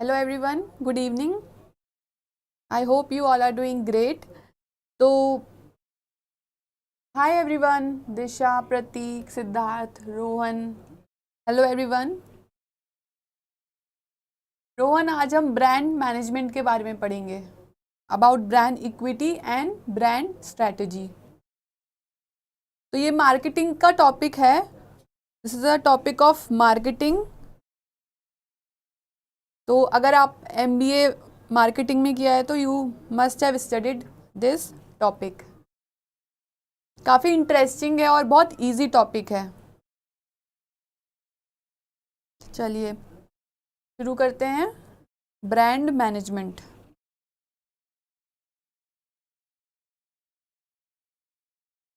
Hello everyone, good evening. I hope you all are doing great. So, hi everyone, Disha, Prateek, Siddharth, Rohan. Hello everyone. Rohan, आज हम brand management के बारे में पढ़ेंगे about brand equity and brand strategy. तो ये marketing का topic है। This is a topic of marketing. तो अगर आप MBA मार्केटिंग में किया है तो you must have studied this topic. काफ़ी इंटरेस्टिंग है और बहुत इजी टॉपिक है। चलिए शुरू करते हैं। Brand management.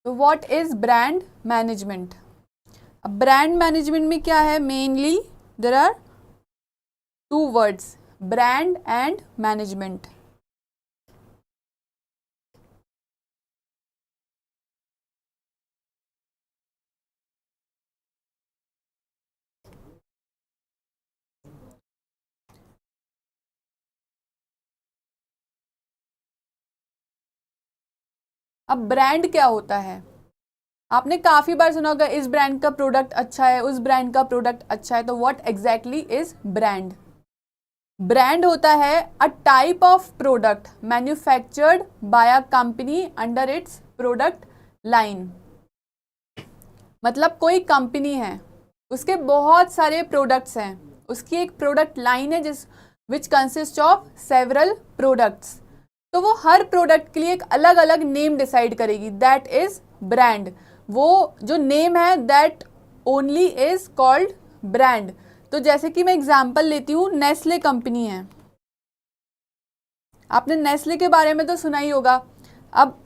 तो व्हाट इज ब्रांड मैनेजमेंट? अब ब्रांड मैनेजमेंट में क्या है? Mainly there are two words, brand and management. अब ब्रांड क्या होता है? आपने काफी बार सुना होगा इस ब्रांड का प्रोडक्ट अच्छा है, उस ब्रांड का प्रोडक्ट अच्छा है। तो what exactly is brand? Brand होता है a type of product manufactured by a company under its product line. मतलब कोई कंपनी है, उसके बहुत सारे प्रोडक्ट्स हैं, उसकी एक प्रोडक्ट लाइन है जिस which consist of several products. तो वो हर प्रोडक्ट के लिए एक अलग अलग नेम डिसाइड करेगी, दैट इज ब्रांड। वो जो नेम है that only is called brand. तो जैसे कि मैं एग्जांपल लेती हूँ, नेस्ले कंपनी है, आपने नेस्ले के बारे में तो सुना ही होगा। अब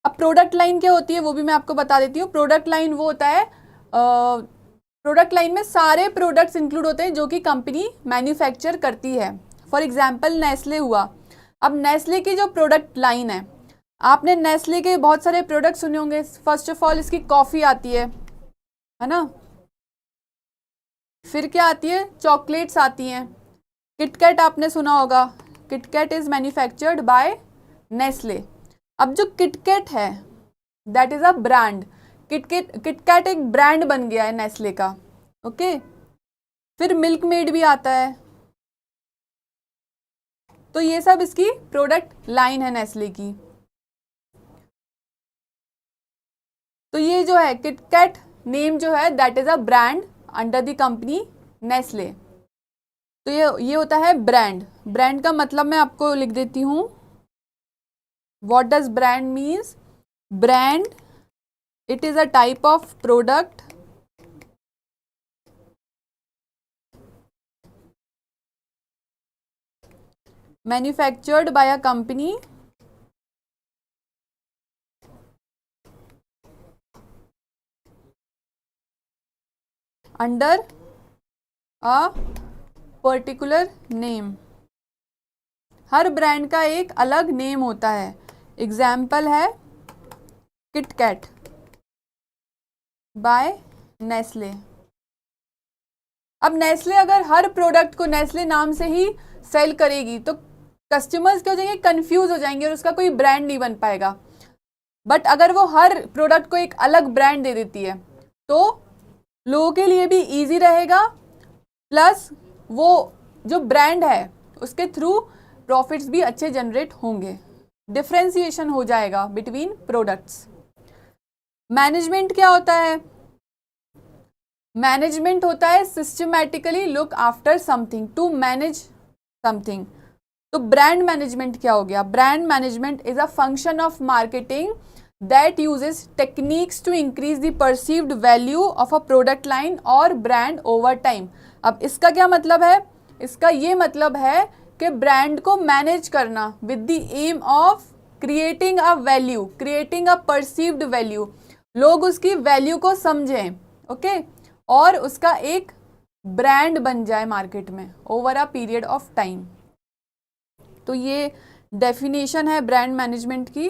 प्रोडक्ट लाइन क्या होती है वो भी मैं आपको बता देती हूँ। प्रोडक्ट लाइन वो होता है, प्रोडक्ट लाइन में सारे प्रोडक्ट्स इंक्लूड होते हैं जो कि कंपनी मैन्युफैक्चर करती है। फॉर एग्जांपल नेस्ले हुआ। अब नेस्ले की जो प्रोडक्ट लाइन है, आपने नेस्ले के बहुत सारे प्रोडक्ट सुने होंगे। फर्स्ट ऑफ ऑल इसकी कॉफ़ी आती है ना। फिर क्या आती है? चॉकलेट्स आती हैं। किटकैट आपने सुना होगा, KitKat is manufactured by Nestle. अब जो किटकैट है that is a brand. KitKat एक ब्रांड बन गया है नेस्ले का। ओके। फिर मिल्क मेड भी आता है। तो ये सब इसकी प्रोडक्ट लाइन है नेस्ले की। तो ये जो है किटकैट नेम जो है that is a brand under the company Nestle. तो ये होता है ब्रांड। ब्रांड का मतलब मैं आपको लिख देती हूँ। What does brand means? Brand, it is a type of product manufactured by a company under a particular name। Her brand का एक अलग नेम होता है। एग्जाम्पल है किटकैट बाय नेस्ले। अब नेस्ले अगर हर प्रोडक्ट को नेस्ले नाम से ही सेल करेगी तो कस्टमर्स क्या हो जाएंगे? कंफ्यूज हो जाएंगे और उसका कोई ब्रांड नहीं बन पाएगा। बट अगर वो हर प्रोडक्ट को एक अलग ब्रांड दे देती है तो लोगों के लिए भी इजी रहेगा, प्लस वो जो ब्रांड है उसके थ्रू प्रॉफिट्स भी अच्छे जनरेट होंगे। डिफ्रेंसिएशन हो जाएगा बिटवीन प्रोडक्ट्स। मैनेजमेंट क्या होता है? मैनेजमेंट होता है systematically look after something, to manage something. तो ब्रांड मैनेजमेंट क्या हो गया? Brand management is a function of marketing that uses techniques to increase the perceived value of a product line or brand over time। अब इसका क्या मतलब है? इसका ये मतलब है कि ब्रांड को मैनेज करना with the aim of creating a value, creating a perceived value। लोग उसकी वैल्यू को समझें, ओके, और उसका एक ब्रांड बन जाए मार्केट में over a period of time. तो ये डेफिनेशन है ब्रांड मैनेजमेंट की।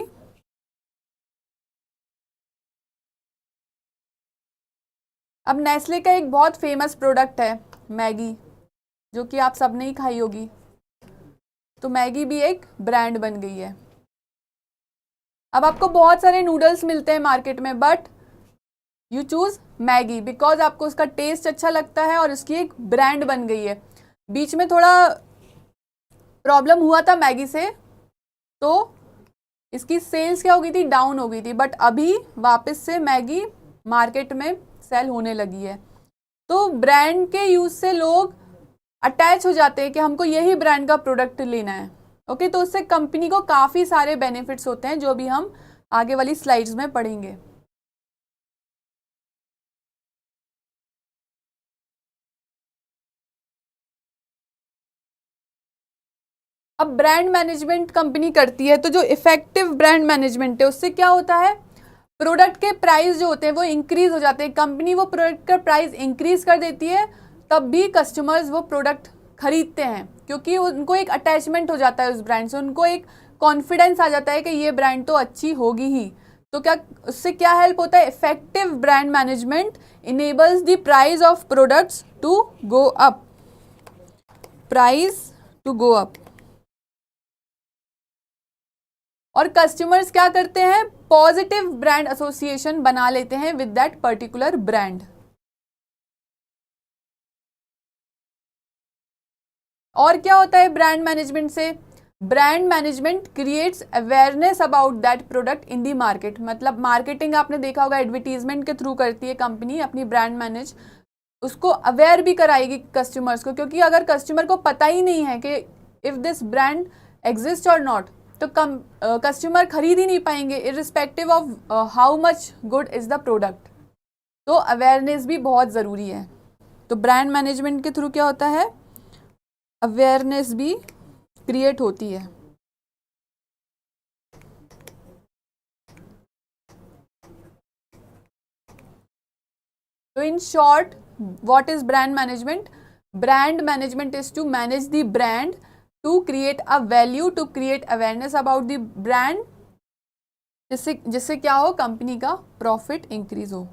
अब नेस्ले का एक बहुत फेमस प्रोडक्ट है मैगी, जो कि आप सब ने ही खाई होगी। तो मैगी भी एक ब्रांड बन गई है। अब आपको बहुत सारे नूडल्स मिलते हैं मार्केट में, but you choose Maggi because आपको उसका टेस्ट अच्छा लगता है और उसकी एक ब्रांड बन गई है। बीच में थोड़ा प्रॉब्लम हुआ था मैगी से, तो इसकी सेल्स क्या हो गई थी, डाउन हो गई थी, बट अभी वापस से मैगी मार्केट में सेल होने लगी है। तो ब्रांड के यूज से लोग अटैच हो जाते हैं कि हमको यही ब्रांड का प्रोडक्ट लेना है। ओके, तो उससे कंपनी को काफ़ी सारे बेनिफिट्स होते हैं जो भी हम आगे वाली स्लाइड्स में पढ़ेंगे। अब ब्रांड मैनेजमेंट कंपनी करती है, तो जो इफेक्टिव ब्रांड मैनेजमेंट है उससे क्या होता है, प्रोडक्ट के प्राइस जो होते हैं वो इंक्रीज हो जाते हैं। कंपनी वो प्रोडक्ट का प्राइस इंक्रीज कर देती है, तब भी कस्टमर्स वो प्रोडक्ट खरीदते हैं क्योंकि उनको एक अटैचमेंट हो जाता है उस ब्रांड से, उनको एक कॉन्फिडेंस आ जाता है कि ये ब्रांड तो अच्छी होगी ही। तो क्या उससे क्या हेल्प होता है, effective brand management enables the price of products to go up, price to go up. और कस्टमर्स क्या करते हैं, पॉजिटिव ब्रांड एसोसिएशन बना लेते हैं विद दैट पर्टिकुलर ब्रांड। और क्या होता है ब्रांड मैनेजमेंट से, brand management creates awareness about that product in the market. मतलब मार्केटिंग आपने देखा होगा एडवर्टीजमेंट के थ्रू करती है कंपनी अपनी ब्रांड मैनेज, उसको अवेयर भी कराएगी कस्टमर्स को, क्योंकि अगर कस्टमर को पता ही नहीं है कि इफ दिस ब्रांड एग्जिस्ट और नॉट, तो कस्टमर खरीद ही नहीं पाएंगे irrespective of how much good is the product. तो अवेयरनेस भी बहुत ज़रूरी है। तो ब्रांड मैनेजमेंट के थ्रू क्या होता है, अवेयरनेस भी क्रिएट होती है। तो in short what is brand management, brand management is to manage the brand to create a value, to create awareness about the brand, जिससे क्या हो, कंपनी का प्रॉफिट इंक्रीज हो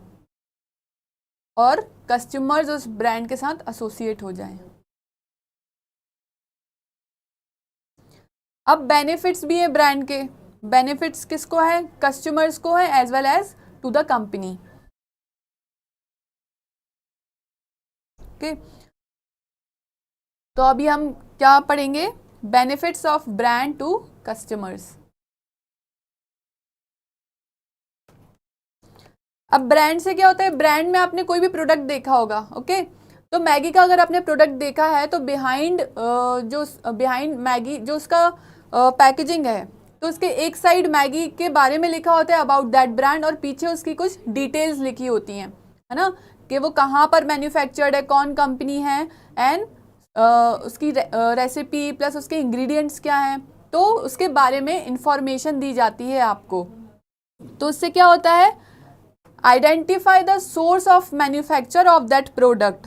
और कस्टमर्स उस ब्रांड के साथ एसोसिएट हो जाएं। अब बेनिफिट्स भी है ब्रांड के, बेनिफिट्स किसको है, कस्टमर्स को है as well as to the company. Okay, तो अभी हम क्या पढ़ेंगे, benefits of brand to customers. अब ब्रांड से क्या होता है, ब्रांड में आपने कोई भी प्रोडक्ट देखा होगा। ओके, तो मैगी का अगर आपने प्रोडक्ट देखा है तो बिहाइंड मैगी जो उसका पैकेजिंग है, तो उसके एक साइड मैगी के बारे में लिखा होता है अबाउट दैट ब्रांड, और पीछे उसकी कुछ डिटेल्स लिखी होती हैं, है ना, कि वो कहाँ पर मैन्युफैक्चर्ड है, कौन कंपनी है, एंड उसकी रेसिपी प्लस उसके इंग्रेडिएंट्स क्या हैं, तो उसके बारे में इंफॉर्मेशन दी जाती है आपको। तो उससे क्या होता है, identify the source of manufacture of that product.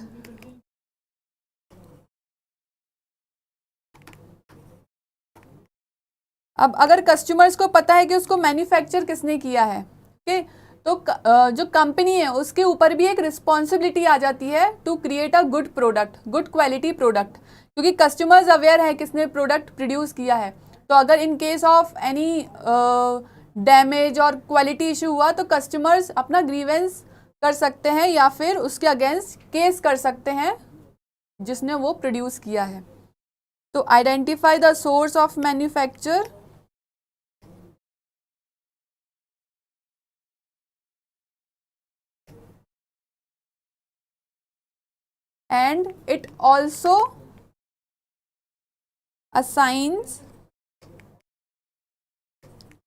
अब अगर कस्टमर्स को पता है कि उसको मैन्युफैक्चर किसने किया है, ओके, तो जो कंपनी है उसके ऊपर भी एक रिस्पॉन्सिबिलिटी आ जाती है to create a good product, good quality product, क्योंकि कस्टमर्स अवेयर है किसने प्रोडक्ट प्रोड्यूस किया है। तो अगर in case of any damage और क्वालिटी इशू हुआ तो कस्टमर्स अपना ग्रीवेंस कर सकते हैं या फिर उसके अगेंस्ट केस कर सकते हैं जिसने वो प्रोड्यूस किया है। तो identify the source of manufacture, and it also assigns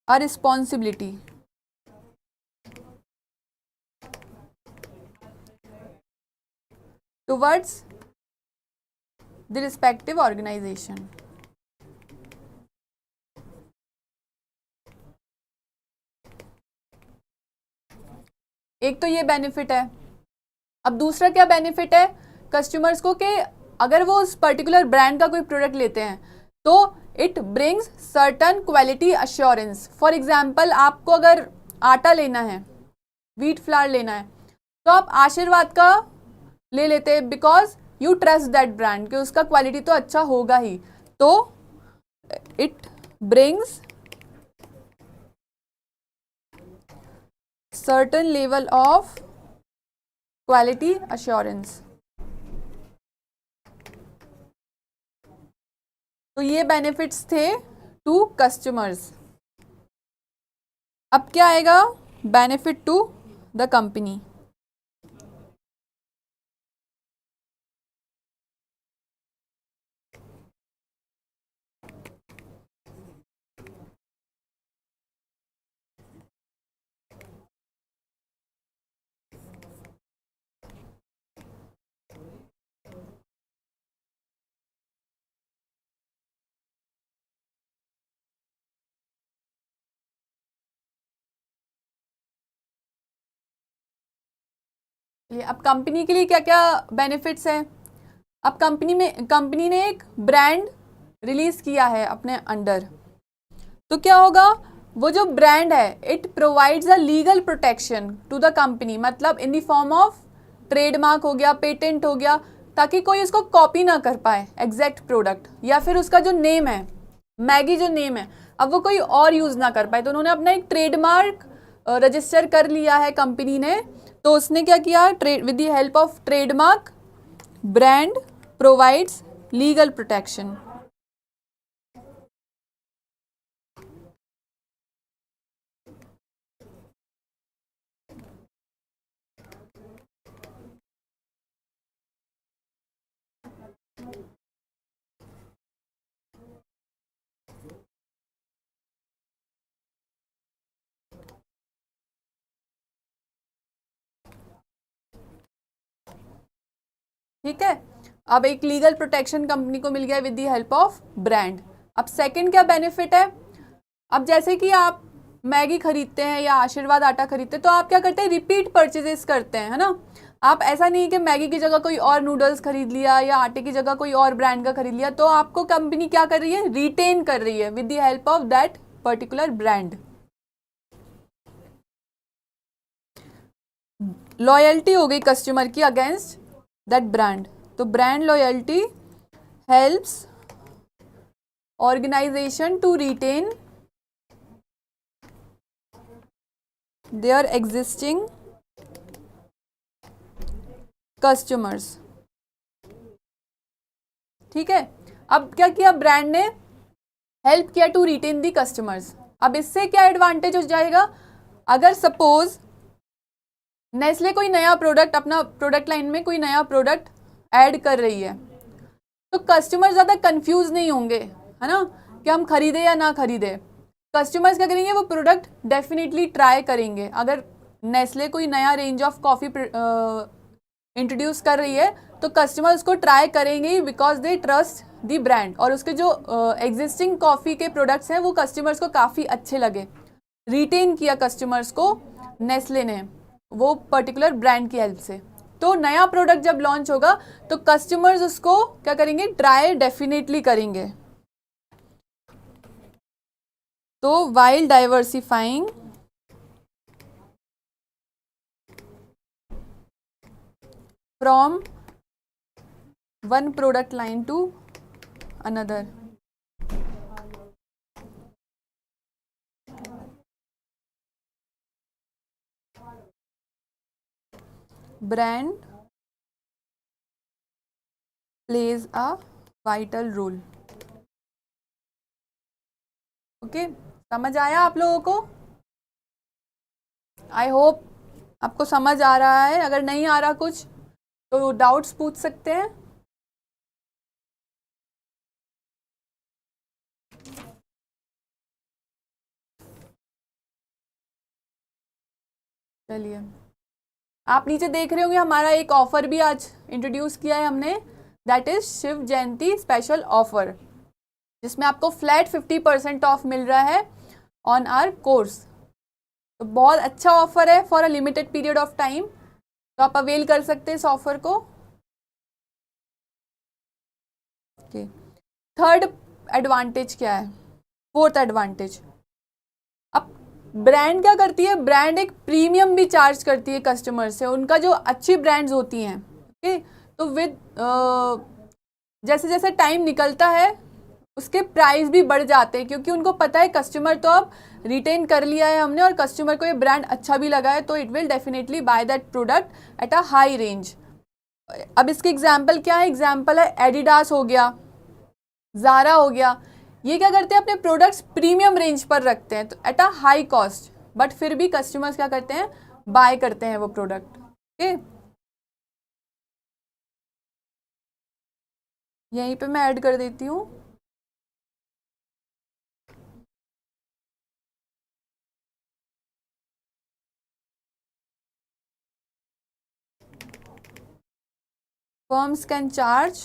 a responsibility towards the respective organization. एक तो ये बेनिफिट है। अब दूसरा क्या बेनिफिट है कस्टमर्स को, कि अगर वो उस पर्टिकुलर ब्रांड का कोई प्रोडक्ट लेते हैं तो it brings certain quality assurance. For example, आपको अगर आटा लेना है, व्हीट फ्लावर लेना है, तो आप आशीर्वाद का ले लेते हैं because you trust that brand कि उसका क्वालिटी तो अच्छा होगा ही, तो it brings certain level of quality assurance. तो ये बेनिफिट्स थे टू कस्टमर्स। अब क्या आएगा, बेनिफिट टू द कंपनी। ये अब कंपनी के लिए क्या क्या बेनिफिट्स हैं। अब कंपनी ने एक ब्रांड रिलीज किया है अपने अंडर, तो क्या होगा, वो जो ब्रांड है it provides a legal protection to the company, मतलब in the form of trademark हो गया, पेटेंट हो गया, ताकि कोई उसको कॉपी ना कर पाए एग्जैक्ट प्रोडक्ट, या फिर उसका जो नेम है, मैगी जो नेम है, अब वो कोई और यूज ना कर पाए। तो उन्होंने अपना एक ट्रेडमार्क रजिस्टर कर लिया है कंपनी ने। तो उसने क्या किया, with the help of trademark brand provides legal protection. ठीक है, अब एक लीगल प्रोटेक्शन कंपनी को मिल गया with the help of brand. अब सेकंड क्या बेनिफिट है, अब जैसे कि आप मैगी खरीदते हैं या आशीर्वाद आटा खरीदते हैं, तो आप क्या करते हैं, रिपीट परचेजेस करते हैं, है ना। आप ऐसा नहीं कि मैगी की जगह कोई और नूडल्स खरीद लिया या आटे की जगह कोई और ब्रांड का खरीद लिया, तो आपको कंपनी क्या कर रही है, रिटेन कर रही है with the help of that particular brand. Loyalty हो गई कस्टमर की अगेंस्ट दैट ब्रांड। तो brand loyalty helps organization to retain their existing customers. ठीक है, अब क्या किया ब्रांड ने, हेल्प किया टू रिटेन दी कस्टमर्स। अब इससे क्या एडवांटेज हो जाएगा, अगर सपोज नेस्ले कोई नया प्रोडक्ट अपना प्रोडक्ट लाइन में कोई नया प्रोडक्ट ऐड कर रही है, तो कस्टमर ज़्यादा कंफ्यूज नहीं होंगे, है ना, कि हम खरीदे या ना खरीदे। कस्टमर्स क्या करेंगे, वो प्रोडक्ट डेफिनेटली ट्राई करेंगे। अगर नेस्ले कोई नया रेंज ऑफ कॉफ़ी इंट्रोड्यूस कर रही है, तो कस्टमर उसको ट्राई करेंगे ही, because they trust the brand, और उसके जो एग्जिस्टिंग कॉफ़ी के प्रोडक्ट्स हैं वो कस्टमर्स को काफ़ी अच्छे लगे, रिटेन किया कस्टमर्स को नेस्ले ने वो पर्टिकुलर ब्रांड की हेल्प से। तो नया प्रोडक्ट जब लॉन्च होगा तो कस्टमर्स उसको क्या करेंगे, ट्राई डेफिनेटली करेंगे। तो while diversifying from one product line to another, brand plays a vital role। Okay, समझ आया आप लोगों को? आई होप आपको समझ आ रहा है। अगर नहीं आ रहा कुछ तो डाउट्स पूछ सकते हैं। चलिए, आप नीचे देख रहे होंगे हमारा एक ऑफर भी आज इंट्रोड्यूस किया है हमने, that is Shiv Jayanti special offer, जिसमें आपको फ्लैट 50% ऑफ मिल रहा है ऑन आवर कोर्स। तो बहुत अच्छा ऑफर है for a limited period of time, तो आप अवेल कर सकते हैं इस ऑफर को। ओके, थर्ड एडवांटेज क्या है, फोर्थ एडवांटेज, अब ब्रांड क्या करती है, ब्रांड एक प्रीमियम भी चार्ज करती है कस्टमर से, उनका जो अच्छी ब्रांड्स होती हैं। ओके, तो विद जैसे जैसे टाइम निकलता है उसके प्राइस भी बढ़ जाते हैं, क्योंकि उनको पता है कस्टमर तो अब रिटेन कर लिया है हमने और कस्टमर को ये ब्रांड अच्छा भी लगा है, तो it will definitely bye that product at a high range. अब इसकी एग्जाम्पल क्या है? एग्जाम्पल है एडिडास हो गया, ज़ारा हो गया। ये क्या करते हैं? अपने प्रोडक्ट्स प्रीमियम रेंज पर रखते हैं तो at a high cost, but फिर भी कस्टमर्स क्या करते हैं? बाय करते हैं वो प्रोडक्ट। ओके, यहीं पे मैं ऐड कर देती हूँ। Firms can charge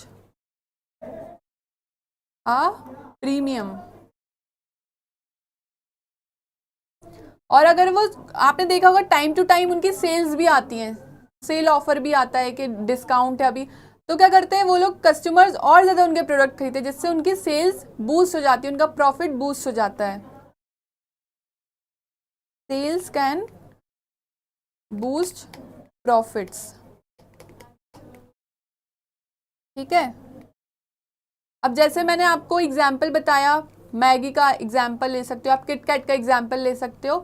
a premium। और अगर वो, आपने देखा होगा टाइम टू टाइम उनकी सेल्स भी आती हैं, सेल ऑफर भी आता है कि डिस्काउंट है अभी, तो क्या करते हैं वो लोग? कस्टमर्स और ज़्यादा उनके प्रोडक्ट खरीदते हैं, जिससे उनकी सेल्स बूस्ट हो जाती है, उनका प्रॉफिट बूस्ट हो जाता है। Cells can boost profits. ठीक है, अब जैसे मैंने आपको एग्जाम्पल बताया, मैगी का एग्जाम्पल ले सकते हो आप, किटकैट का एग्जाम्पल ले सकते हो।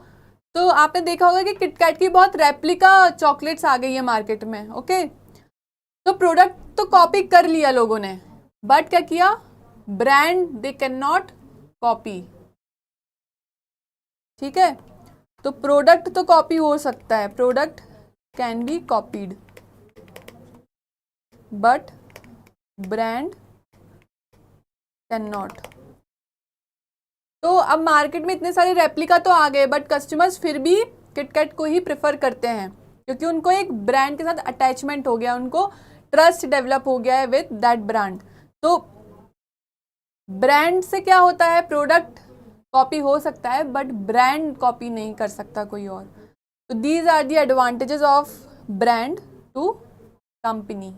तो आपने देखा होगा कि किटकैट की बहुत रेप्लिका चॉकलेट्स आ गई है मार्केट में। ओके, तो प्रोडक्ट तो कॉपी कर लिया लोगों ने, बट क्या किया? Brand they can not copy. ठीक है, तो प्रोडक्ट तो कॉपी हो सकता है, product can be copied, but brand can not. तो अब मार्केट में इतने सारे रेप्लिका तो आ गए, बट कस्टमर्स फिर भी किटकैट को ही प्रेफर करते हैं, क्योंकि उनको एक ब्रांड के साथ अटैचमेंट हो गया, उनको ट्रस्ट डेवलप हो गया है विद दैट ब्रांड। तो ब्रांड से क्या होता है? प्रोडक्ट कॉपी हो सकता है, बट ब्रांड कॉपी नहीं कर सकता कोई और। तो these are the advantages of brand to company.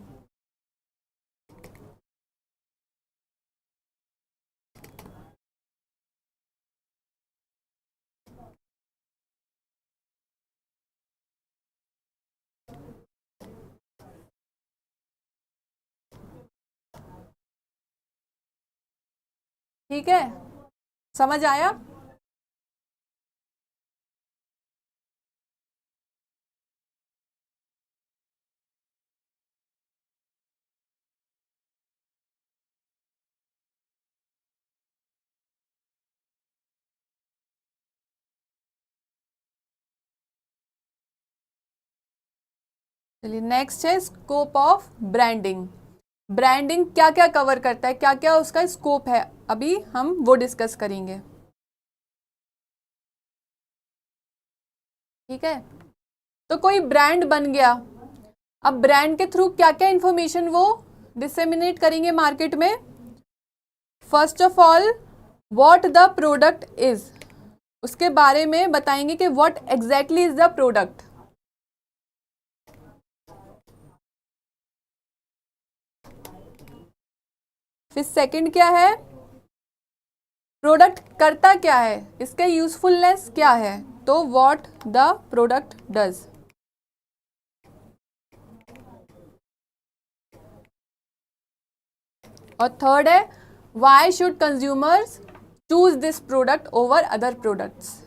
ठीक है, समझ आया? चलिए, नेक्स्ट है स्कोप ऑफ ब्रांडिंग। ब्रांडिंग क्या क्या कवर करता है, क्या क्या उसका स्कोप है, अभी हम वो डिस्कस करेंगे। ठीक है, तो कोई ब्रांड बन गया, अब ब्रांड के थ्रू क्या क्या इंफॉर्मेशन वो डिसेमिनेट करेंगे मार्केट में? First of all, what the product is, उसके बारे में बताएंगे कि what exactly is the product. फिर सेकंड क्या है? प्रोडक्ट करता क्या है, इसका यूजफुलनेस क्या है, तो व्हाट द प्रोडक्ट डज। और थर्ड है, why should consumers choose this product over other products.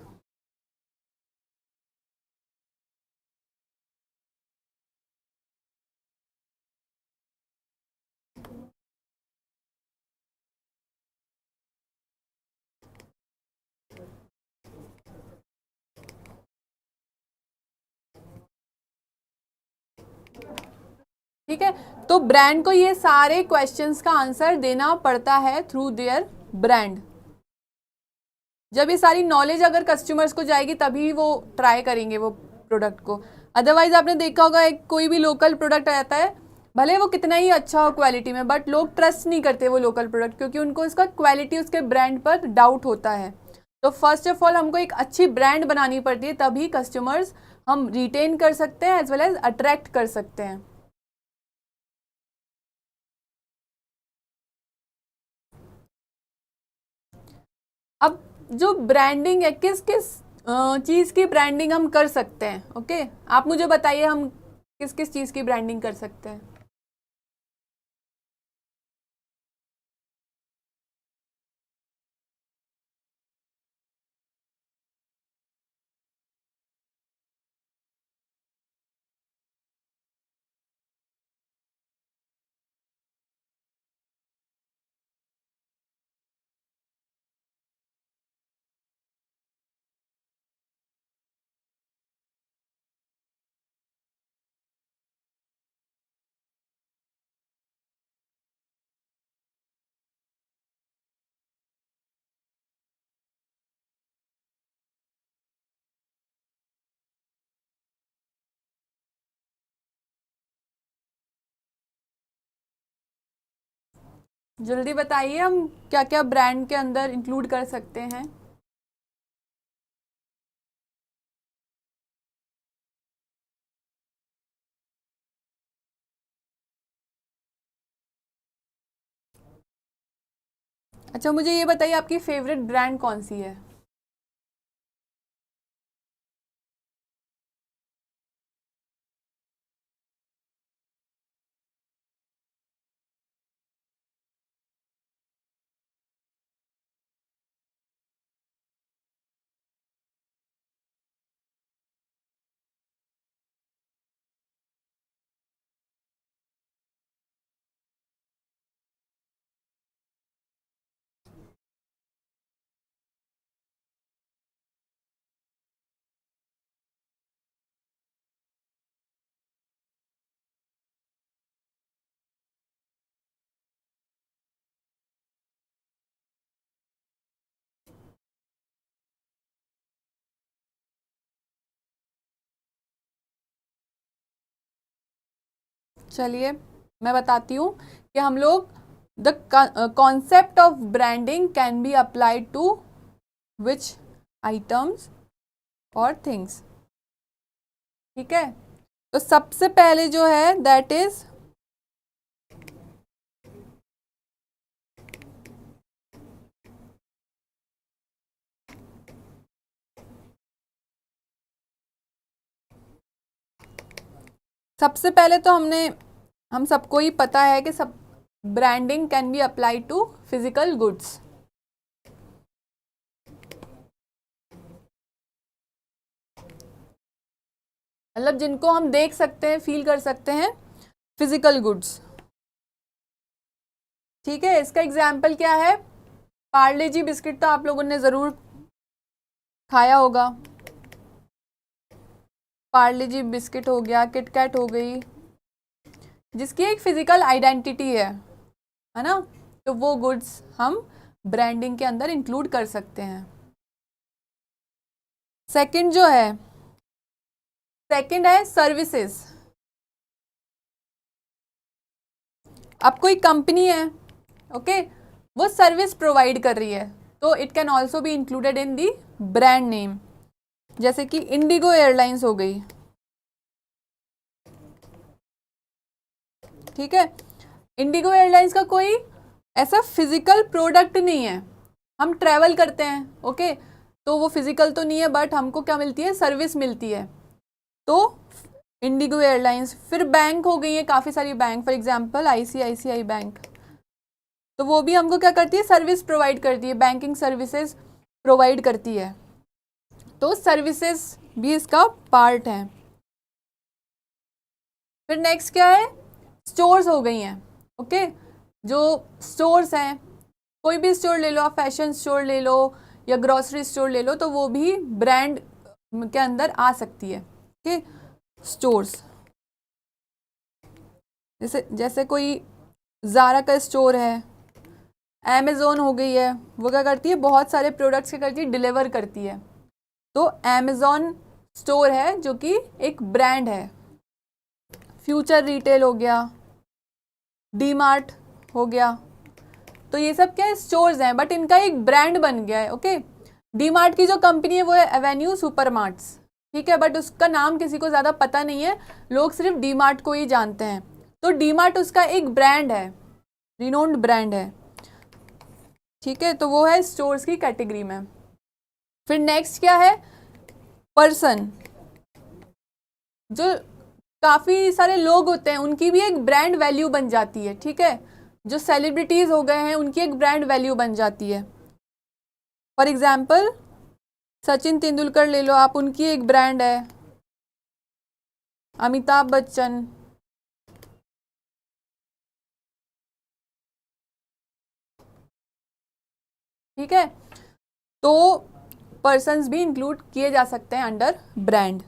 ठीक है, तो ब्रांड को ये सारे क्वेश्चंस का आंसर देना पड़ता है थ्रू देयर ब्रांड। जब ये सारी नॉलेज अगर कस्टमर्स को जाएगी तभी वो ट्राई करेंगे वो प्रोडक्ट को। अदरवाइज आपने देखा होगा एक कोई भी लोकल प्रोडक्ट आता है, भले वो कितना ही अच्छा हो क्वालिटी में, बट लोग ट्रस्ट नहीं करते वो लोकल प्रोडक्ट, क्योंकि उनको इसका क्वालिटी, उसके ब्रांड पर डाउट होता है। तो फर्स्ट ऑफ ऑल हमको एक अच्छी ब्रांड बनानी पड़ती है, तभी कस्टमर्स हम रिटेन कर सकते हैं एज वेल एज अट्रैक्ट कर सकते हैं। अब जो ब्रांडिंग है, किस किस चीज़ की ब्रांडिंग हम कर सकते हैं? ओके, आप मुझे बताइए हम किस किस चीज़ की ब्रांडिंग कर सकते हैं। जल्दी बताइए, हम क्या क्या ब्रांड के अंदर इंक्लूड कर सकते हैं। अच्छा, मुझे ये बताइए आपकी फेवरेट ब्रांड कौन सी है। चलिए मैं बताती हूँ कि हम लोग the concept of branding can be applied to which items और थिंग्स। ठीक है, तो सबसे पहले जो है दैट इज सबसे पहले तो हम सबको ही पता है कि सब branding can be applied to physical goods. मतलब जिनको हम देख सकते हैं, फील कर सकते हैं, फिजिकल गुड्स। ठीक है, इसका एग्जाम्पल क्या है, पार्ले जी बिस्किट तो आप लोगों ने जरूर खाया होगा। पार्ले जी बिस्किट हो गया, किटकैट हो गई, जिसकी एक फिजिकल आइडेंटिटी है ना, तो वो गुड्स हम ब्रांडिंग के अंदर इंक्लूड कर सकते हैं। सेकंड जो है, सेकंड है सर्विसेज। अब कोई कंपनी है, ओके, वो सर्विस प्रोवाइड कर रही है, तो it can also be included in the brand name. जैसे कि इंडिगो एयरलाइंस हो गई। ठीक है, इंडिगो एयरलाइंस का कोई ऐसा फिजिकल प्रोडक्ट नहीं है, हम ट्रैवल करते हैं, ओके, तो वो फिजिकल तो नहीं है, बट हमको क्या मिलती है, सर्विस मिलती है, तो इंडिगो एयरलाइंस। फिर बैंक हो गई है, काफ़ी सारी bank, for example ICICI bank, तो वो भी हमको क्या करती है, सर्विस प्रोवाइड करती है, बैंकिंग सर्विसेज प्रोवाइड करती है, तो सर्विसेज भी इसका पार्ट है। फिर नेक्स्ट क्या है, स्टोर्स हो गई हैं, ओके, जो स्टोर्स हैं, कोई भी स्टोर ले लो आप, फैशन स्टोर ले लो या ग्रोसरी स्टोर ले लो, तो वो भी ब्रांड के अंदर आ सकती है। ओके, स्टोर्स, जैसे जैसे कोई ज़ारा का स्टोर है, अमेज़ोन हो गई है, वो क्या करती है, बहुत सारे प्रोडक्ट्स क्या करती है, डिलीवर करती है, तो अमेज़ोन स्टोर है जो कि एक ब्रांड है। फ्यूचर रिटेल हो गया, डी मार्ट हो गया, तो ये सब क्या है, स्टोर्स हैं, बट इनका एक ब्रांड बन गया है। ओके, डी मार्ट की जो कंपनी है वो है एवेन्यू सुपर मार्ट्स। ठीक है, बट उसका नाम किसी को ज़्यादा पता नहीं है, लोग सिर्फ डी मार्ट को ही जानते हैं, तो डी मार्ट उसका एक ब्रांड है, रिनोन्ड ब्रांड है। ठीक है, तो वो है स्टोर्स की कैटेगरी में। फिर नेक्स्ट क्या है, पर्सन, जो काफ़ी सारे लोग होते हैं उनकी भी एक ब्रांड वैल्यू बन जाती है। ठीक है, जो सेलिब्रिटीज़ हो गए हैं उनकी एक ब्रांड वैल्यू बन जाती है। फॉर एग्जाम्पल सचिन तेंदुलकर ले लो आप, उनकी एक ब्रांड है, अमिताभ बच्चन। ठीक है, तो पर्सन्स भी इंक्लूड किए जा सकते हैं अंडर ब्रांड।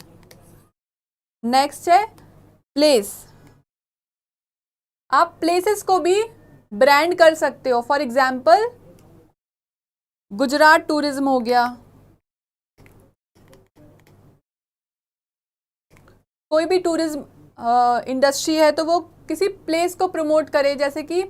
नेक्स्ट है प्लेस, आप प्लेसेस को भी ब्रांड कर सकते हो। फॉर एग्जाम्पल गुजरात टूरिज्म हो गया, कोई भी टूरिज्म इंडस्ट्री है तो वो किसी प्लेस को प्रमोट करे, जैसे कि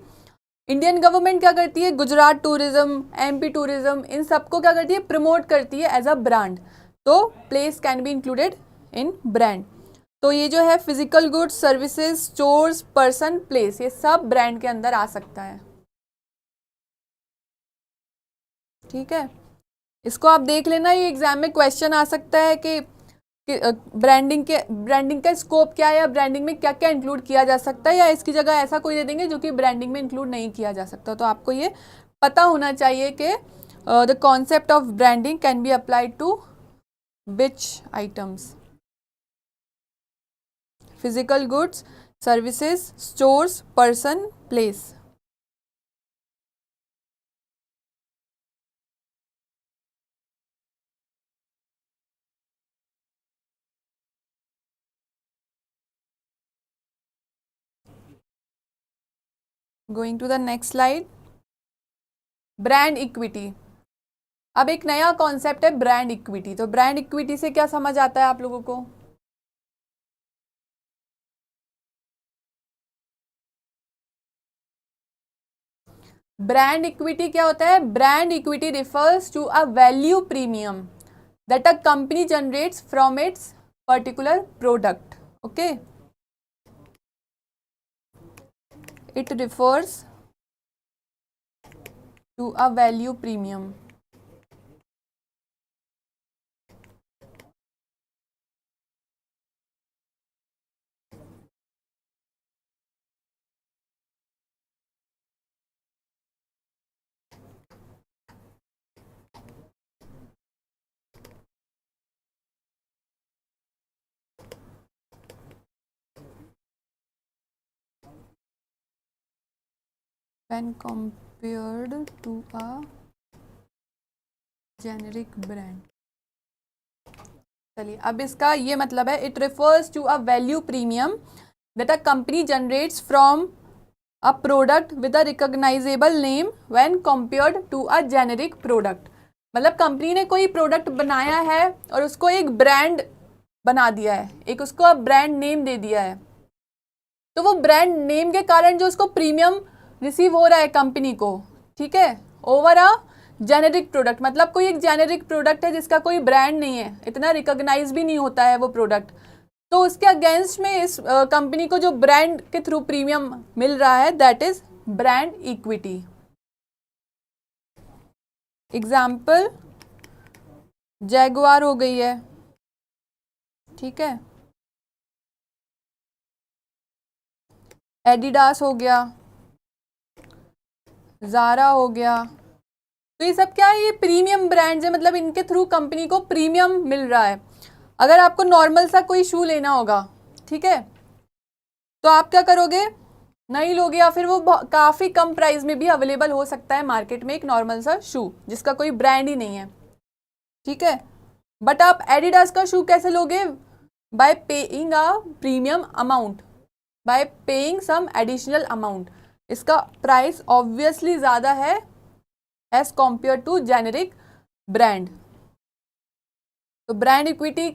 इंडियन गवर्नमेंट क्या करती है, गुजरात टूरिज्म, एमपी टूरिज्म, इन सबको क्या करती है, प्रमोट करती है एज अ ब्रांड। तो place can be included in brand. तो ये जो है physical goods, services, stores, person, place, ये सब ब्रांड के अंदर आ सकता है। ठीक है, इसको आप देख लेना, ये एग्जाम में क्वेश्चन आ सकता है कि ब्रांडिंग का स्कोप क्या है, या ब्रांडिंग में क्या क्या इंक्लूड किया जा सकता है, या इसकी जगह ऐसा कोई दे देंगे जो कि ब्रांडिंग में इंक्लूड नहीं किया जा सकता। तो आपको ये पता होना चाहिए कि the concept of branding can be applied to which items, physical goods, services, stores, person, place. Going to the next slide, brand equity. अब एक नया कॉन्सेप्ट है ब्रांड इक्विटी। तो ब्रांड इक्विटी से क्या समझ आता है आप लोगों को? ब्रांड इक्विटी क्या होता है? Brand equity refers to a value premium that a company generates from its particular product. Okay, it refers to a value premium when compared to a generic brand। चलिए, अब इसका ये मतलब है, it refers to a value premium that a company generates from a product with a recognizable name when compared to a generic product. मतलब company ने कोई product बनाया है और उसको एक ब्रांड बना दिया है, एक उसको ब्रांड नेम दे दिया है, तो वो ब्रांड नेम के कारण जो उसको प्रीमियम रिसीव हो रहा है कंपनी को, ठीक है, ओवर अ जेनेरिक प्रोडक्ट। मतलब कोई एक जेनेरिक प्रोडक्ट है जिसका कोई ब्रांड नहीं है, इतना रिकॉग्नाइज भी नहीं होता है वो प्रोडक्ट, तो उसके अगेंस्ट में इस कंपनी को जो ब्रांड के थ्रू प्रीमियम मिल रहा है, that is brand equity. Example Jaguar हो गई है, ठीक है, एडिडास हो गया, ज़ारा हो गया। तो ये सब क्या है? ये प्रीमियम ब्रांड्स है, मतलब इनके थ्रू कंपनी को प्रीमियम मिल रहा है। अगर आपको नॉर्मल सा कोई शू लेना होगा, ठीक है, तो आप क्या करोगे? नहीं लोगे, या फिर वो काफ़ी कम प्राइस में भी अवेलेबल हो सकता है मार्केट में एक नॉर्मल सा शू जिसका कोई ब्रांड ही नहीं है, ठीक है। बट आप एडिडास का शू कैसे लोगे? By paying a premium amount, by paying some additional amount. इसका प्राइस ऑब्वियसली ज़्यादा है as compare to generic brand. तो ब्रांड इक्विटी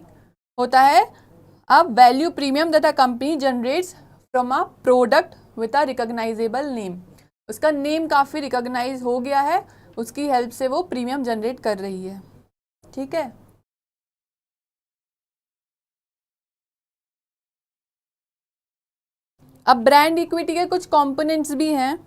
होता है a value premium that a company generates from a product with a recognizable name. उसका name काफ़ी recognize हो गया है, उसकी हेल्प से वो प्रीमियम जनरेट कर रही है, ठीक है। अब ब्रांड इक्विटी के कुछ कंपोनेंट्स भी हैं।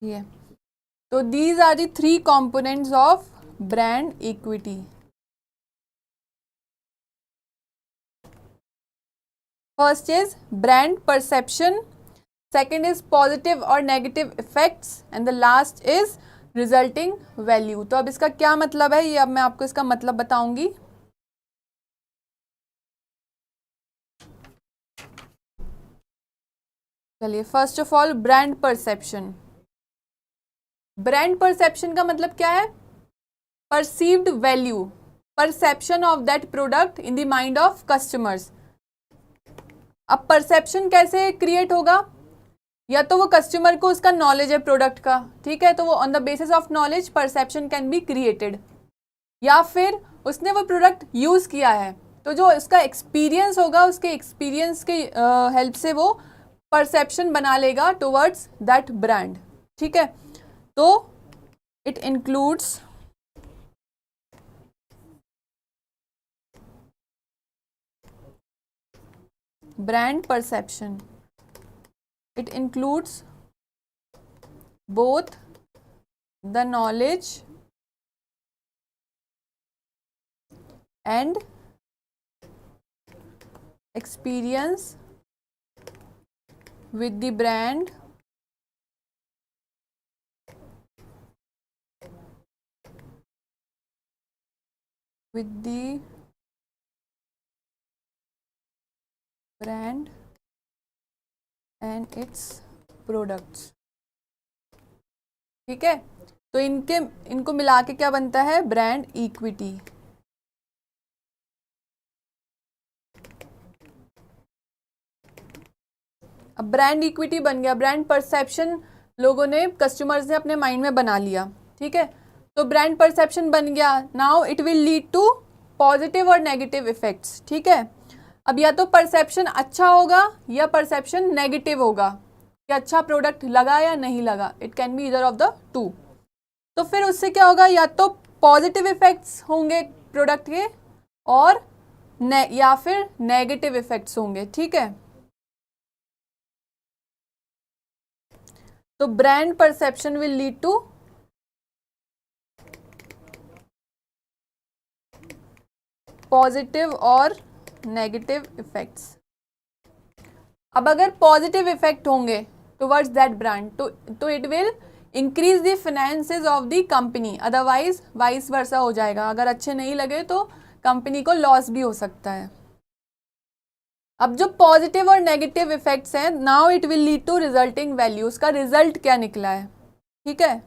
ये तो these are the three components of brand equity. First is brand perception, second is positive or negative effects, and the last is resulting value. तो अब इसका क्या मतलब है, ये अब मैं आपको इसका मतलब बताऊंगी। चलिए, first of all brand perception. Brand perception का मतलब क्या है? perceived value, perception of that product in the mind of customers. अब परसेप्शन कैसे क्रिएट होगा? या तो वो कस्टमर को उसका नॉलेज है प्रोडक्ट का, ठीक है, तो वो on the basis of knowledge perception can be created, या फिर उसने वो प्रोडक्ट यूज़ किया है तो जो उसका एक्सपीरियंस होगा उसके एक्सपीरियंस के हेल्प से वो परसेप्शन बना लेगा टुवर्ड्स दैट ब्रांड, ठीक है. तो it includes brand perception. It includes both the knowledge and experience with the brand brand and its products. ठीक है, तो इनको मिला के क्या बनता है? Brand equity. अब ब्रांड इक्विटी बन गया, ब्रांड परसेप्शन लोगों ने, कस्टमर्स ने अपने माइंड में बना लिया, ठीक है. तो ब्रांड परसेप्शन बन गया. Now it will lead to positive और नेगेटिव इफेक्ट्स, ठीक है. अब या तो परसेप्शन अच्छा होगा या परसेप्शन नेगेटिव होगा कि अच्छा प्रोडक्ट लगा या नहीं लगा. It can be either of the two. तो फिर उससे क्या होगा? या तो पॉजिटिव इफेक्ट्स होंगे प्रोडक्ट के और या फिर नेगेटिव इफेक्ट्स होंगे, ठीक है. तो brand perception will lead to positive और नेगेटिव इफेक्ट्स. अब अगर पॉजिटिव इफेक्ट होंगे टुवर्ड्स दैट ब्रांड तो it will increase the finances of the company, otherwise vice versa हो जाएगा. अगर अच्छे नहीं लगे तो कंपनी को लॉस भी हो सकता है. अब जो पॉजिटिव और नेगेटिव इफेक्ट्स हैं, now it will lead to resulting value. उसका रिजल्ट क्या निकला है, ठीक है.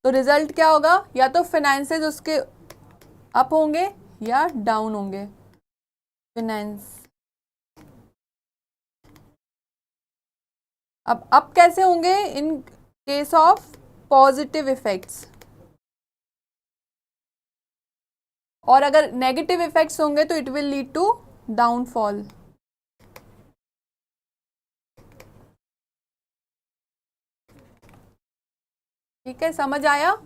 तो रिजल्ट क्या होगा? या तो फाइनेंसेस उसके अप होंगे या डाउन होंगे. फाइनेंस अब कैसे होंगे? In case of positive effects. और अगर नेगेटिव इफेक्ट्स होंगे तो it will lead to downfall. ठीक है, समझ आया?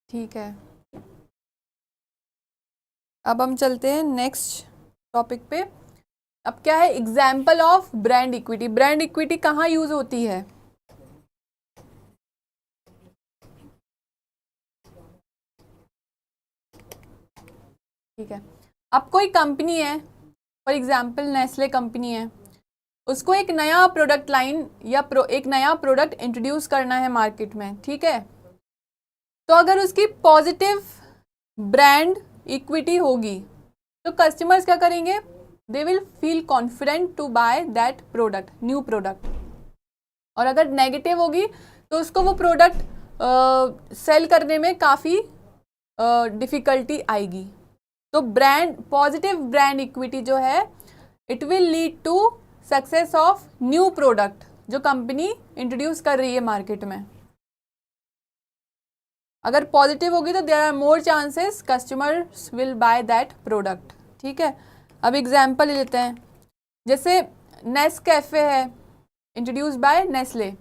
ठीक है, अब हम चलते हैं नेक्स्ट टॉपिक पे. अब क्या है? Example of brand equity. Brand equity कहाँ यूज होती है? ठीक है, अब कोई कंपनी है, फॉर एग्जाम्पल नेस्ले कंपनी है, उसको एक नया प्रोडक्ट लाइन या एक नया प्रोडक्ट इंट्रोड्यूस करना है मार्केट में, ठीक है. तो अगर उसकी पॉजिटिव ब्रांड इक्विटी होगी तो कस्टमर्स क्या करेंगे? They will feel confident to buy that product, new product. और अगर नेगेटिव होगी तो उसको वो प्रोडक्ट सेल करने में काफ़ी डिफ़िकल्टी आएगी. तो पॉजिटिव ब्रांड इक्विटी जो है, it will lead to success of new product जो कंपनी इंट्रोड्यूस कर रही है मार्केट में. अगर पॉजिटिव होगी तो there are more chances customers will buy that product, ठीक है. अब एग्जाम्पल लेते हैं. जैसे नेस्कैफे है, इंट्रोड्यूस्ड बाय नेस्ले।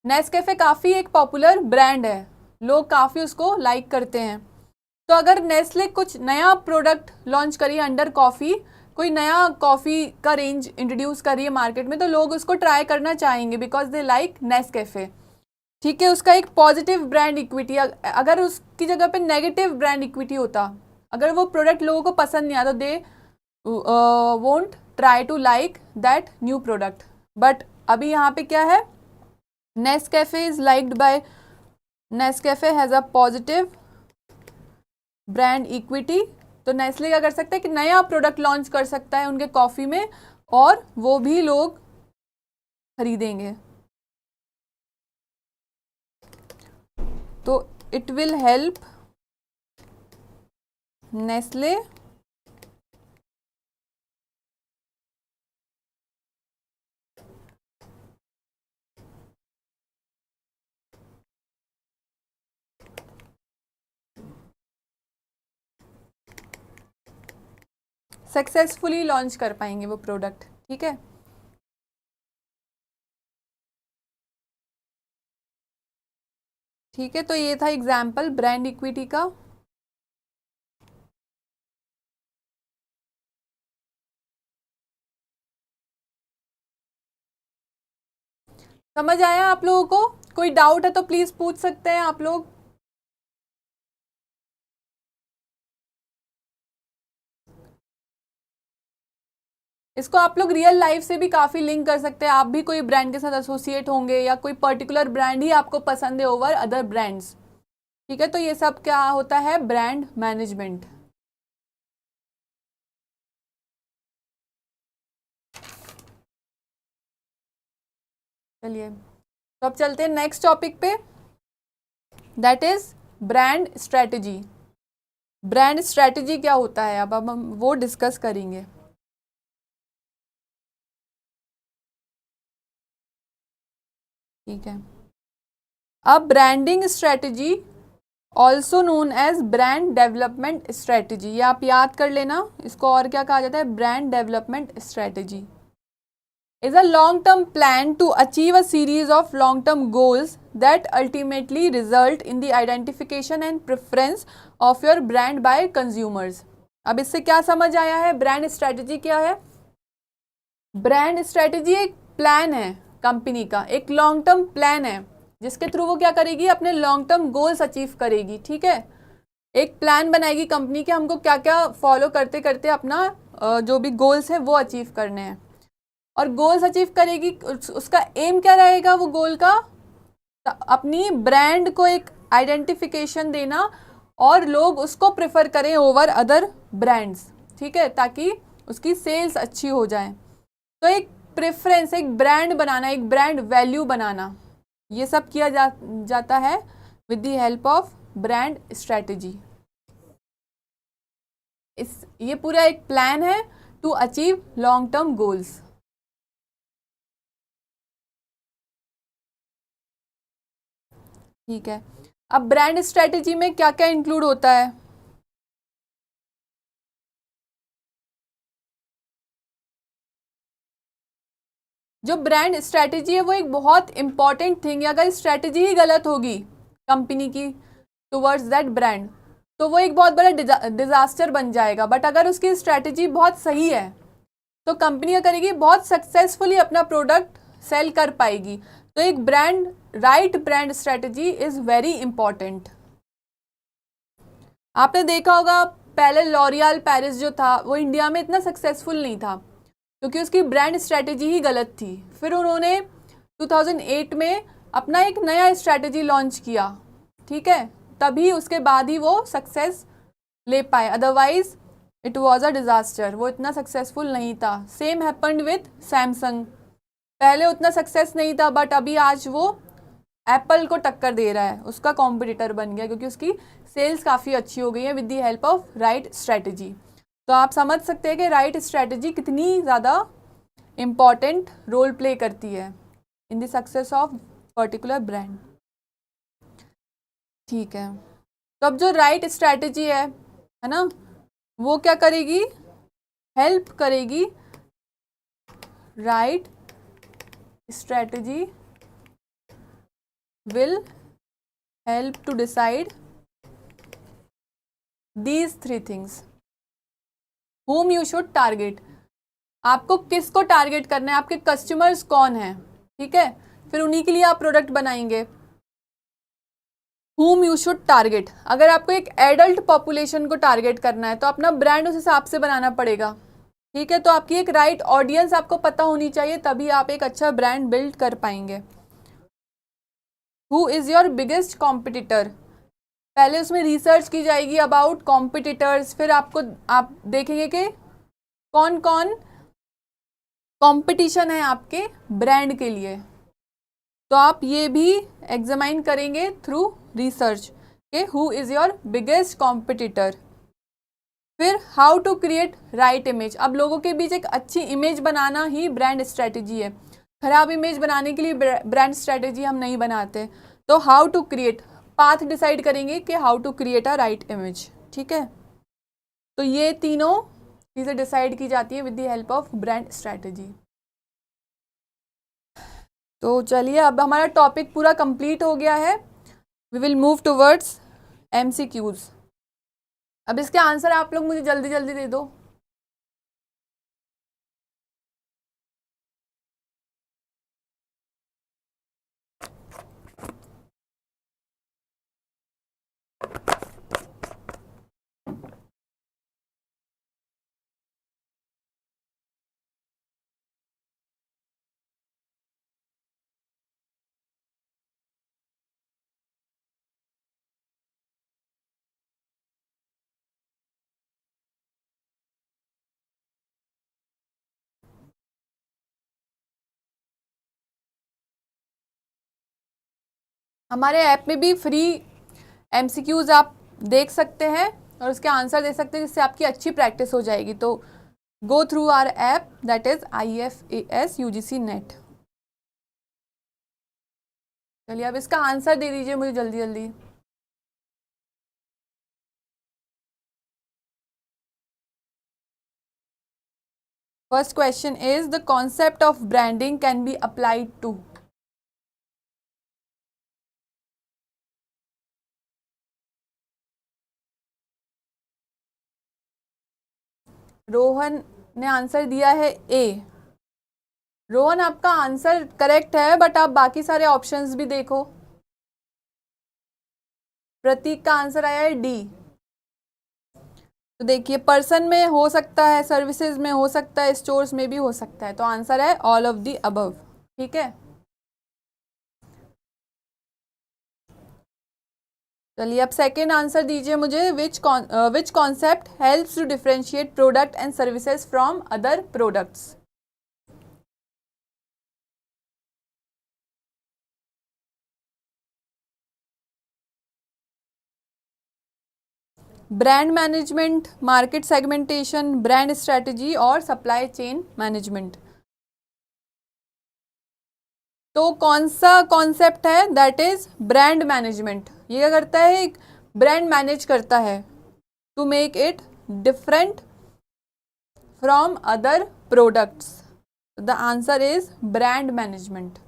नेस्कैफे काफ़ी एक पॉपुलर ब्रांड है, लोग काफ़ी उसको लाइक करते हैं। तो अगर नेस्ले कुछ नया प्रोडक्ट लॉन्च करिए अंडर कॉफ़ी, कोई नया कॉफ़ी का रेंज इंट्रोड्यूस करिए मार्केट में, तो लोग उसको ट्राई करना चाहेंगे बिकॉज दे लाइक नेस्कैफे। ठीक है, उसका एक पॉजिटिव ब्रांड इक्विटी, अगर उसकी जगह पे नेगेटिव ब्रांड इक्विटी होता, अगर वो प्रोडक्ट लोगों को पसंद नहीं आया, तो they won't try to like that new product. But अभी यहाँ पे क्या है, Nescafe is liked by, Nescafe has a positive brand equity. तो नेस्ले क्या कर सकता है कि नया प्रोडक्ट लॉन्च कर सकता है उनके कॉफ़ी में, और वो भी लोग खरीदेंगे। तो it will help Nestle successfully launch कर पाएंगे वो प्रोडक्ट। ठीक है, ठीक है, तो ये था एग्जाम्पल ब्रांड इक्विटी का। समझ आया आप लोगों को? कोई डाउट है तो प्लीज पूछ सकते हैं आप लोग। इसको आप लोग रियल लाइफ से भी काफ़ी लिंक कर सकते हैं। आप भी कोई ब्रांड के साथ एसोसिएट होंगे, या कोई पर्टिकुलर ब्रांड ही आपको पसंद है ओवर अदर ब्रांड्स। ठीक है, तो ये सब क्या होता है, ब्रांड मैनेजमेंट। चलिए, तो अब चलते हैं नेक्स्ट टॉपिक पे, that is brand strategy. Brand strategy क्या होता है, अब हम वो डिस्कस करेंगे। ठीक है, अब branding strategy also known as brand development strategy, ये आप याद कर लेना, इसको और क्या कहा जाता है, brand development strategy is a long-term plan to achieve a series of long-term goals that ultimately result in the identification and preference of your brand by consumers। अब इससे क्या समझ आया है, ब्रांड स्ट्रेटजी क्या है? ब्रांड स्ट्रेटजी एक plan है कंपनी का, एक लॉन्ग टर्म प्लान है जिसके थ्रू वो क्या करेगी, अपने लॉन्ग टर्म गोल्स अचीव करेगी। ठीक है, एक प्लान बनाएगी कंपनी के, हमको क्या क्या फॉलो करते करते अपना जो भी गोल्स है वो अचीव करने हैं, और गोल्स अचीव करेगी। उसका एम क्या रहेगा, वो गोल का अपनी ब्रांड को एक आइडेंटिफिकेशन देना, और लोग उसको प्रेफर करें ओवर अदर ब्रांड्स। ठीक है, ताकि उसकी सेल्स अच्छी हो जाए। तो एक प्रेफरेंस, एक ब्रांड बनाना, एक ब्रांड वैल्यू बनाना, ये सब किया जाता है with the help of brand strategy. ये पूरा एक प्लान है to achieve long term goals. ठीक है, अब ब्रांड स्ट्रेटजी में क्या क्या इंक्लूड होता है? जो ब्रांड स्ट्रेटजी है वो एक बहुत इंपॉर्टेंट थिंग है। अगर स्ट्रेटजी ही गलत होगी कंपनी की टुवर्ड्स दैट ब्रांड, तो वो एक बहुत बड़ा डिजास्टर बन जाएगा। बट अगर उसकी स्ट्रेटजी बहुत सही है, तो कंपनी क्या करेगी, बहुत सक्सेसफुली अपना प्रोडक्ट सेल कर पाएगी। तो एक brand, right brand strategy is very important. आपने देखा होगा पहले लॉरियल पेरिस जो था वो इंडिया में इतना सक्सेसफुल नहीं था, क्योंकि उसकी ब्रांड स्ट्रेटजी ही गलत थी। फिर उन्होंने 2008 में अपना एक नया स्ट्रेटजी लॉन्च किया। ठीक है, तभी उसके बाद ही वो सक्सेस ले पाए, otherwise it was a disaster, वो इतना सक्सेसफुल नहीं था। सेम हैपेंड विथ सैमसंग, पहले उतना सक्सेस नहीं था, बट अभी आज वो एप्पल को टक्कर दे रहा है, उसका कॉम्पिटिटर बन गया, क्योंकि उसकी सेल्स काफ़ी अच्छी हो गई है with the help of right strategy. तो आप समझ सकते हैं कि राइट स्ट्रेटजी कितनी ज़्यादा इम्पॉर्टेंट रोल प्ले करती है in the success of particular brand. ठीक है, तो अब जो राइट स्ट्रेटजी है ना, वो क्या करेगी, हेल्प करेगी right strategy will help to decide these three things. whom you should target, आपको किसको टारगेट करना है, आपके कस्टमर्स कौन हैं, ठीक है, फिर उन्हीं के लिए आप प्रोडक्ट बनाएंगे. whom you should target, अगर आपको एक एडल्ट पॉपुलेशन को टारगेट करना है तो अपना ब्रांड उस हिसाब से बनाना पड़ेगा, ठीक है. तो आपकी एक राइट ऑडियंस आपको पता होनी चाहिए, तभी आप एक अच्छा ब्रांड बिल्ड कर पाएंगे. Who is your biggest competitor, पहले उसमें रिसर्च की जाएगी अबाउट कॉम्पिटिटर्स, फिर आप देखेंगे कि कौन कौन कंपटीशन है आपके ब्रांड के लिए, तो आप ये भी एग्जामाइन करेंगे थ्रू रिसर्च के who is your biggest competitor. फिर how to create right image, अब लोगों के बीच एक अच्छी इमेज बनाना ही ब्रांड स्ट्रेटेजी है. खराब इमेज बनाने के लिए ब्रांड स्ट्रेटेजी हम नहीं बनाते. तो how to create, path decide करेंगे कि how to create a right image, ठीक है. तो ये तीनों चीज़ें डिसाइड की जाती है with the help of brand strategy. तो चलिए अब हमारा टॉपिक पूरा कंप्लीट हो गया है. We will move towards MCQs. अब इसके आंसर आप लोग मुझे जल्दी जल्दी दे दो. हमारे ऐप में भी फ्री MCQs आप देख सकते हैं और उसके आंसर दे सकते हैं, जिससे आपकी अच्छी प्रैक्टिस हो जाएगी. तो go through our app that is IFAS UGC नेट. चलिए अब इसका आंसर दे दीजिए मुझे जल्दी जल्दी. First question is the concept of branding can be applied to. Rohan ने आंसर दिया है ए. रोहन आपका आंसर करेक्ट है, बट आप बाकी सारे ऑप्शंस भी देखो. प्रतीक का आंसर आया है डी. तो देखिए पर्सन में हो सकता है, सर्विसेज में हो सकता है, स्टोर्स में भी हो सकता है. तो आंसर है ऑल ऑफ दी अबव, ठीक है. चलिए अब सेकेंड आंसर दीजिए मुझे. Which concept helps to differentiate product and services from other products. Brand management, market segmentation, brand strategy और सप्लाई चेन मैनेजमेंट. तो कौन सा कॉन्सेप्ट है, दैट इज ब्रांड मैनेजमेंट. ये क्या करता है, एक ब्रांड मैनेज करता है to make it different from other products. The answer is brand management.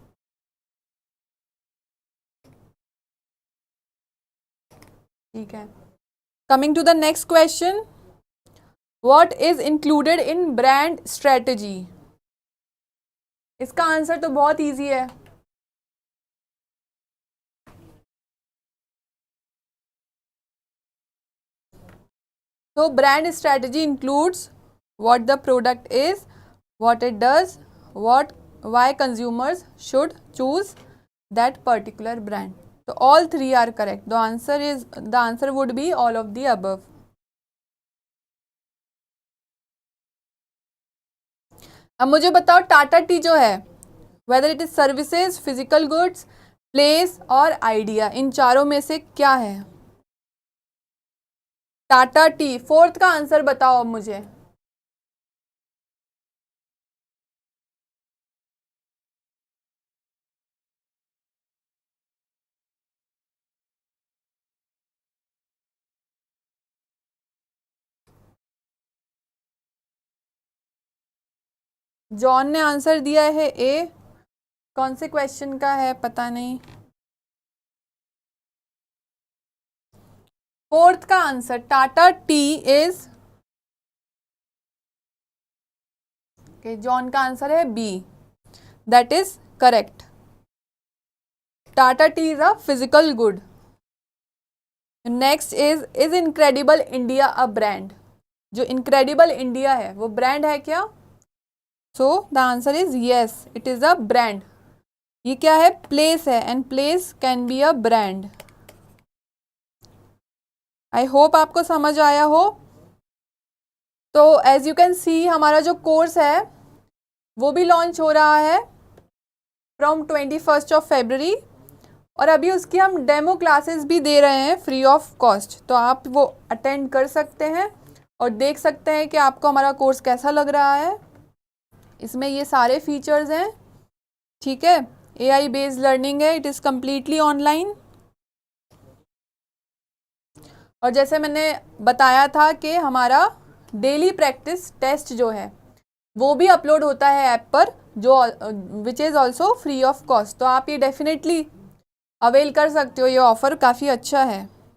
ठीक है. Coming to the next question, what is included in brand strategy. इसका आंसर तो बहुत इजी है. तो brand strategy includes what the product is, what it does, why consumers should choose that particular brand. So all three are correct. The answer would be all of the above. अब मुझे बताओ Tata T जो है, whether it is services, physical goods, place और idea, इन चारों में से क्या है. टाटा टी, फोर्थ का आंसर बताओ अब मुझे. जॉन ने आंसर दिया है ए। कौन से क्वेश्चन का है पता नहीं। फोर्थ का answer Tata tea is, John का आंसर है B, that is correct. Tata tea is a physical good. Next is incredible India a brand? जो इनक्रेडिबल इंडिया है वो ब्रांड है क्या? So the answer is yes, it is a brand. ये क्या है? प्लेस है, and place can be a brand. I hope आपको समझ आया हो। तो एज यू कैन सी हमारा जो कोर्स है वो भी लॉन्च हो रहा है फ्रॉम 21 फरवरी, और अभी उसकी हम डेमो क्लासेस भी दे रहे हैं फ्री ऑफ कॉस्ट। तो आप वो अटेंड कर सकते हैं और देख सकते हैं कि आपको हमारा कोर्स कैसा लग रहा है। इसमें ये सारे फीचर्स हैं, ठीक है। AI बेस्ड लर्निंग है, इट इज़ कम्प्लीटली ऑनलाइन। और जैसे मैंने बताया था कि हमारा डेली प्रैक्टिस टेस्ट जो है वो भी अपलोड होता है ऐप पर, जो which is also free of cost. तो आप ये डेफिनेटली अवेल कर सकते हो, ये ऑफ़र काफ़ी अच्छा है।